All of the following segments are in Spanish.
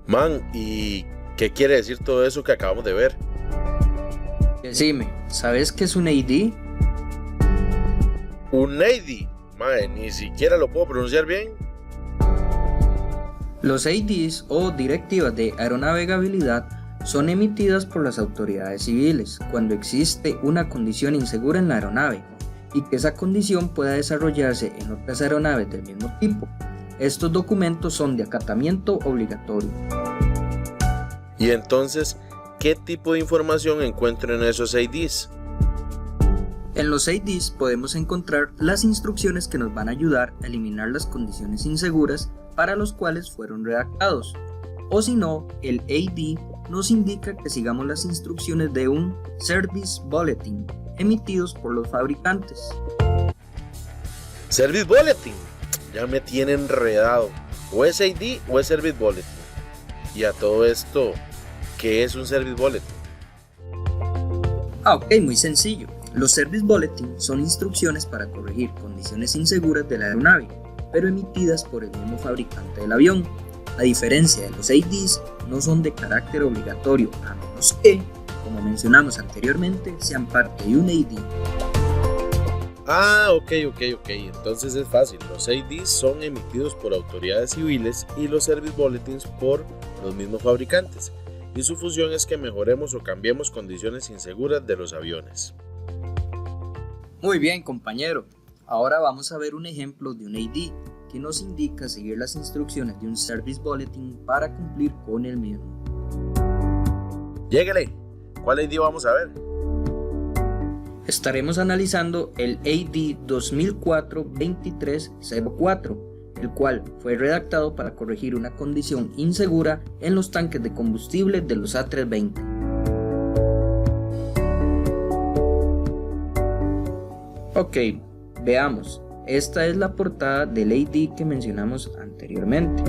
Man, ¿y qué quiere decir todo eso que acabamos de ver? Decime, ¿sabes qué es un AD? Un AD. Mae, ni siquiera lo puedo pronunciar bien. Los ADs o directivas de aeronavegabilidad son emitidas por las autoridades civiles cuando existe una condición insegura en la aeronave y que esa condición pueda desarrollarse en otras aeronaves del mismo tipo. Estos documentos son de acatamiento obligatorio. Y entonces, ¿qué tipo de información encuentro en esos ADs? En los ADs podemos encontrar las instrucciones que nos van a ayudar a eliminar las condiciones inseguras para los cuales fueron redactados. O si no, el AD nos indica que sigamos las instrucciones de un Service Bulletin emitidos por los fabricantes. Service Bulletin. Ya me tiene enredado. O es AD o es Service Bulletin. Y a todo esto, ¿qué es un Service Bulletin? Ok, muy sencillo. Los Service Bulletin son instrucciones para corregir condiciones inseguras de la aeronave, pero emitidas por el mismo fabricante del avión. A diferencia de los ADs, no son de carácter obligatorio, a menos que, como mencionamos anteriormente, sean parte de un AD. Ah, ok. Entonces es fácil. Los ADs son emitidos por autoridades civiles y los Service Bulletins por los mismos fabricantes. Y su función es que mejoremos o cambiemos condiciones inseguras de los aviones. Muy bien, compañero. Ahora vamos a ver un ejemplo de un AD que nos indica seguir las instrucciones de un Service Bulletin para cumplir con el mismo. Lléguele. ¿Cuál AD vamos a ver? Estaremos analizando el AD 2004-2304, el cual fue redactado para corregir una condición insegura en los tanques de combustible de los A320. Ok, veamos. Esta es la portada del AD que mencionamos anteriormente.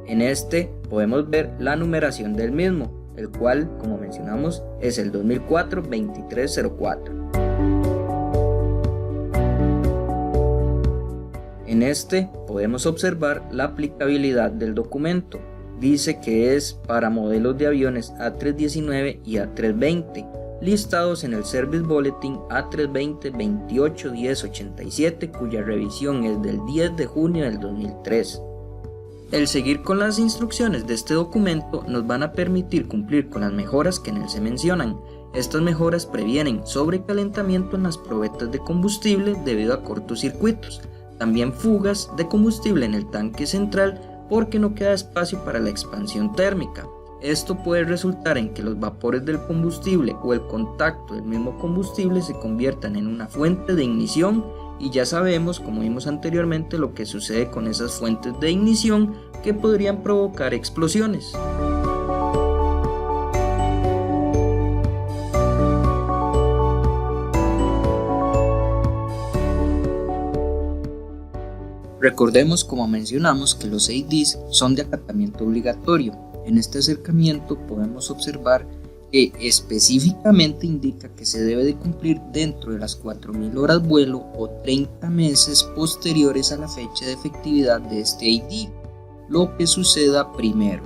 En este podemos ver la numeración del mismo, el cual, como mencionamos, es el 2004-2304. En este podemos observar la aplicabilidad del documento. Dice que es para modelos de aviones A319 y A320, listados en el Service Bulletin A320-28-1087, cuya revisión es del 10 de junio del 2003. El seguir con las instrucciones de este documento nos van a permitir cumplir con las mejoras que en él se mencionan. Estas mejoras previenen sobrecalentamiento en las probetas de combustible debido a cortocircuitos, también fugas de combustible en el tanque central porque no queda espacio para la expansión térmica. Esto puede resultar en que los vapores del combustible o el contacto del mismo combustible se conviertan en una fuente de ignición, y ya sabemos, como vimos anteriormente, lo que sucede con esas fuentes de ignición que podrían provocar explosiones. Recordemos, como mencionamos, que los ADs son de acatamiento obligatorio. En este acercamiento podemos observar que específicamente indica que se debe de cumplir dentro de las 4000 horas vuelo o 30 meses posteriores a la fecha de efectividad de este AD, lo que suceda primero.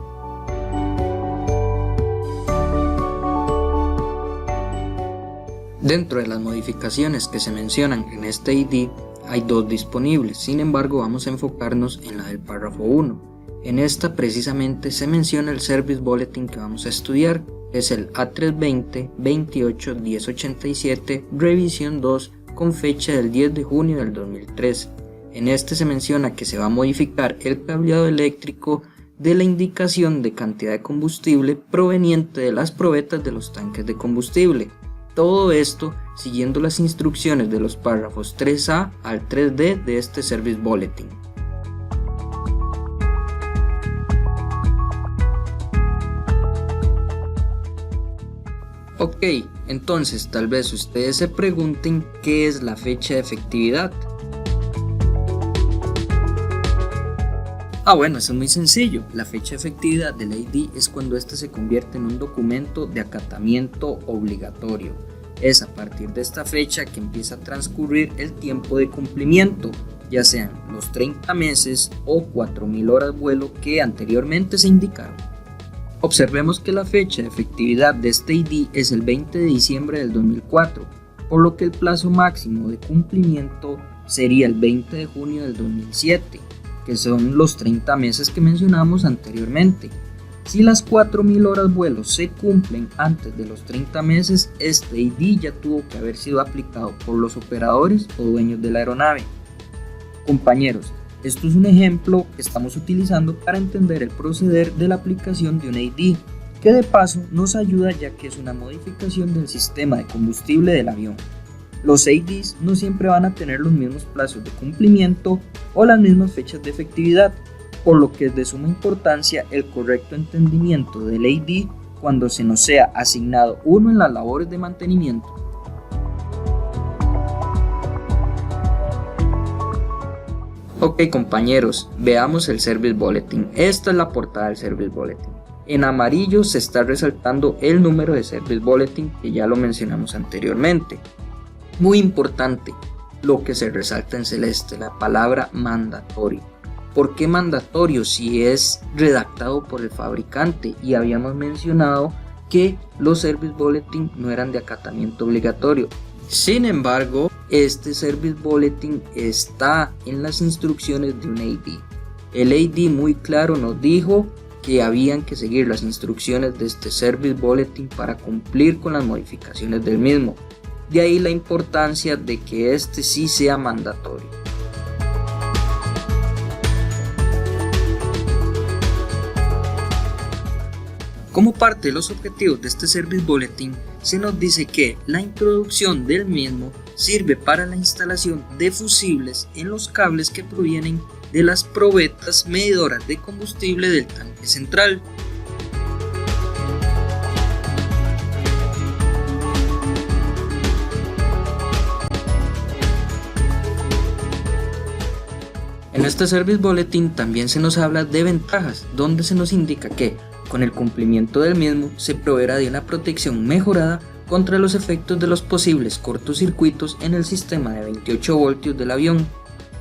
Dentro de las modificaciones que se mencionan en este AD hay dos disponibles, sin embargo vamos a enfocarnos en la del párrafo 1. En esta precisamente se menciona el Service Bulletin que vamos a estudiar, es el A320-28-1087, revisión 2, con fecha del 10 de junio del 2003. En este se menciona que se va a modificar el cableado eléctrico de la indicación de cantidad de combustible proveniente de las probetas de los tanques de combustible. Todo esto siguiendo las instrucciones de los párrafos 3A al 3D de este Service Bulletin. Ok, entonces tal vez ustedes se pregunten qué es la fecha de efectividad. Bueno, eso es muy sencillo. La fecha de efectividad del AD es cuando éste se convierte en un documento de acatamiento obligatorio. Es a partir de esta fecha que empieza a transcurrir el tiempo de cumplimiento. ya sean los 30 meses o 4000 horas vuelo que anteriormente se indicaron. Observemos que la fecha de efectividad de este ID es el 20 de diciembre del 2004, por lo que el plazo máximo de cumplimiento sería el 20 de junio del 2007, que son los 30 meses que mencionamos anteriormente. Si las 4000 horas vuelo se cumplen antes de los 30 meses, este ID ya tuvo que haber sido aplicado por los operadores o dueños de la aeronave. Compañeros, esto es un ejemplo que estamos utilizando para entender el proceder de la aplicación de un ID, que de paso nos ayuda ya que es una modificación del sistema de combustible del avión. Los IDs no siempre van a tener los mismos plazos de cumplimiento o las mismas fechas de efectividad, por lo que es de suma importancia el correcto entendimiento del ID cuando se nos sea asignado uno en las labores de mantenimiento. Ok compañeros, veamos el Service Bulletin. Esta es la portada del Service Bulletin. En amarillo se está resaltando el número de Service Bulletin que ya lo mencionamos anteriormente. Muy importante, lo que se resalta en celeste, la palabra mandatorio. ¿Por qué mandatorio si es redactado por el fabricante? Y habíamos mencionado que los Service Bulletin no eran de acatamiento obligatorio. Sin embargo, este Service Bulletin está en las instrucciones de un AD. El AD muy claro nos dijo que habían que seguir las instrucciones de este Service Bulletin para cumplir con las modificaciones del mismo. De ahí la importancia de que este sí sea mandatorio. Como parte de los objetivos de este Service Bulletin, se nos dice que la introducción del mismo sirve para la instalación de fusibles en los cables que provienen de las probetas medidoras de combustible del tanque central. En este Service Bulletin también se nos habla de ventajas, donde se nos indica que con el cumplimiento del mismo se proveerá de una protección mejorada contra los efectos de los posibles cortocircuitos en el sistema de 28 voltios del avión.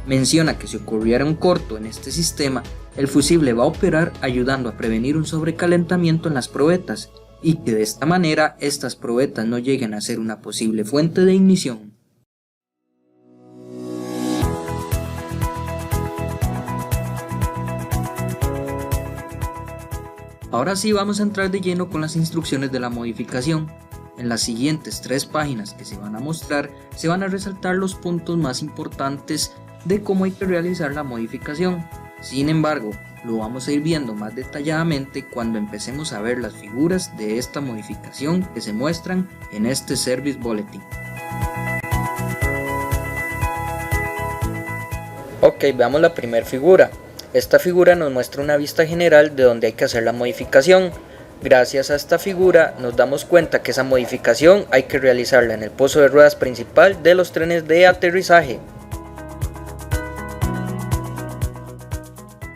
Menciona que si ocurriera un corto en este sistema, el fusible va a operar ayudando a prevenir un sobrecalentamiento en las probetas y que de esta manera estas probetas no lleguen a ser una posible fuente de ignición. Ahora sí vamos a entrar de lleno con las instrucciones de la modificación. En las siguientes 3 páginas que se van a mostrar, se van a resaltar los puntos más importantes de cómo hay que realizar la modificación. Sin embargo, lo vamos a ir viendo más detalladamente cuando empecemos a ver las figuras de esta modificación que se muestran en este Service Bulletin. Ok, veamos la primera figura. Esta figura nos muestra una vista general de donde hay que hacer la modificación. Gracias a esta figura nos damos cuenta que esa modificación hay que realizarla en el pozo de ruedas principal de los trenes de aterrizaje.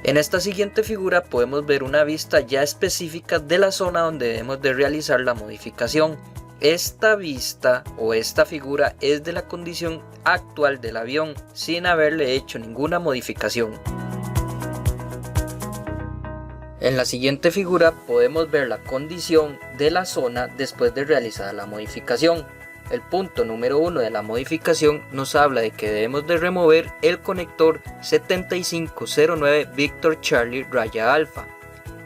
En esta siguiente figura podemos ver una vista ya específica de la zona donde debemos de realizar la modificación. Esta vista o esta figura es de la condición actual del avión sin haberle hecho ninguna modificación. En la siguiente figura podemos ver la condición de la zona después de realizada la modificación. El punto número 1 de la modificación nos habla de que debemos de remover el conector 7509 Victor Charlie Raya Alfa.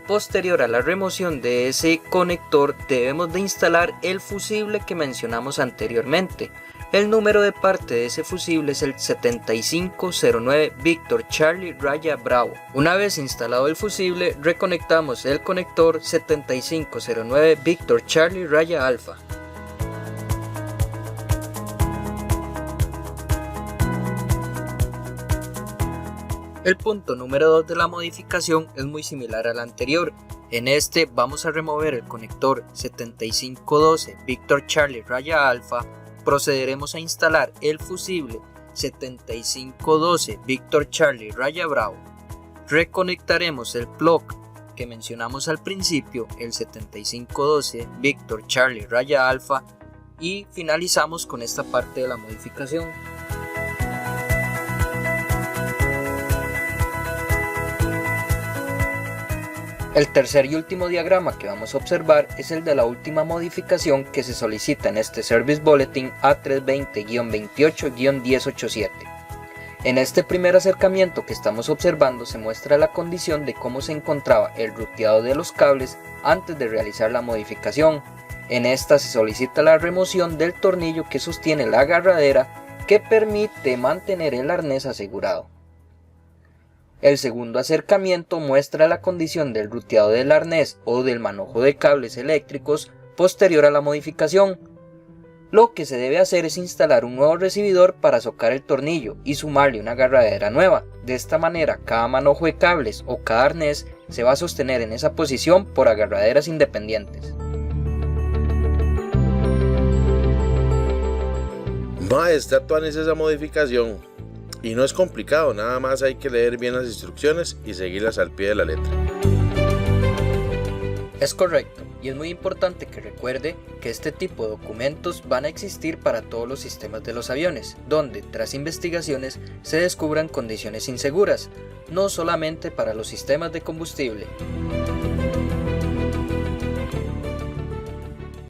Posterior a la remoción de ese conector debemos de instalar el fusible que mencionamos anteriormente. El número de parte de ese fusible es el 7509 Victor Charlie Raya Bravo. Una vez instalado el fusible, reconectamos el conector 7509 Victor Charlie Raya Alfa. El punto número 2 de la modificación es muy similar al anterior. En este vamos a remover el conector 7512 Victor Charlie Raya Alfa. Procederemos a instalar el fusible 7512 Victor Charlie Raya Bravo. Reconectaremos el plug que mencionamos al principio, el 7512 Victor Charlie Raya Alfa, y finalizamos con esta parte de la modificación. El tercer y último diagrama que vamos a observar es el de la última modificación que se solicita en este Service Bulletin A320-28-1087. En este primer acercamiento que estamos observando se muestra la condición de cómo se encontraba el ruteado de los cables antes de realizar la modificación. En esta se solicita la remoción del tornillo que sostiene la agarradera que permite mantener el arnés asegurado. El segundo acercamiento muestra la condición del ruteado del arnés o del manojo de cables eléctricos posterior a la modificación. Lo que se debe hacer es instalar un nuevo recibidor para socar el tornillo y sumarle una agarradera nueva. De esta manera, cada manojo de cables o cada arnés se va a sostener en esa posición por agarraderas independientes. Está tuanis esa modificación. Y no es complicado, nada más hay que leer bien las instrucciones y seguirlas al pie de la letra. Es correcto, y es muy importante que recuerde que este tipo de documentos van a existir para todos los sistemas de los aviones, donde tras investigaciones se descubran condiciones inseguras, no solamente para los sistemas de combustible.